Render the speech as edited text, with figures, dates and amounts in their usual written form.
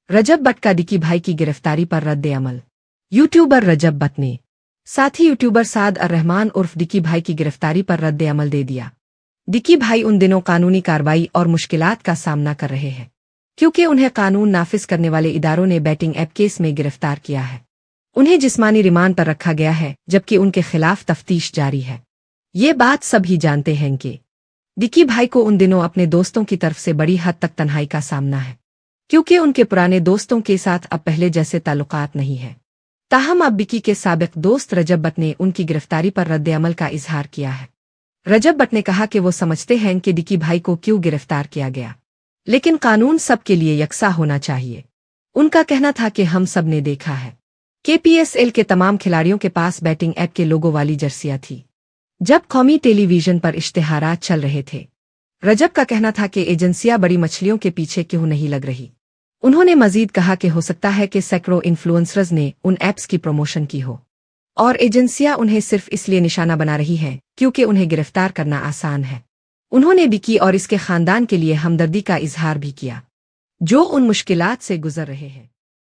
रजब भट्ट का डिकी भाई की गिरफ्तारी पर रद्द अमल। यूट्यूबर रजब भट्ट ने साथी यूट्यूबर साद अर रहमान उर्फ डिकी भाई की गिरफ्तारी पर रद्द अमल दे दिया। डिकी भाई उन दिनों कानूनी कार्रवाई और मुश्किलात का सामना कर रहे हैं क्योंकि उन्हें कानून नाफिज करने वाले इदारों ने बैटिंग ऐप केस में गिरफ्तार किया है। उन्हें जिस्मानी रिमांड पर रखा गया है जबकि उनके खिलाफ तफ्तीश जारी है। ये बात सभी जानते हैं कि डिकी भाई को उन दिनों अपने दोस्तों की तरफ से बड़ी हद तक तन्हाई का सामना है क्योंकि उनके पुराने दोस्तों के साथ अब पहले जैसे ताल्लुकात नहीं है। ताहम अब डिकी के साबिक दोस्त रजब भट्ट ने उनकी गिरफ्तारी पर रद्द अमल का इजहार किया है। रजब भट्ट ने कहा कि वो समझते हैं कि डिकी भाई को क्यों गिरफ्तार किया गया, लेकिन कानून सबके लिए यकसा होना चाहिए। उनका कहना था कि हम सब ने देखा है कि PSL के तमाम खिलाड़ियों के पास बैटिंग ऐप के लोगो वाली जर्सियां थी जब कौमी टेलीविजन पर इश्तिहारात चल रहे थे। रजब का कहना था कि एजेंसियां बड़ी मछलियों के पीछे क्यों नहीं लग रही। उन्होंने मजीद कहा कि हो सकता है कि सैकड़ों इन्फ्लुएंसर्स ने उन ऐप्स की प्रमोशन की हो और एजेंसियां उन्हें सिर्फ इसलिए निशाना बना रही हैं क्योंकि उन्हें गिरफ्तार करना आसान है। उन्होंने डिकी और इसके खानदान के लिए हमदर्दी का इजहार भी किया जो उन मुश्किलात से गुजर रहे हैं।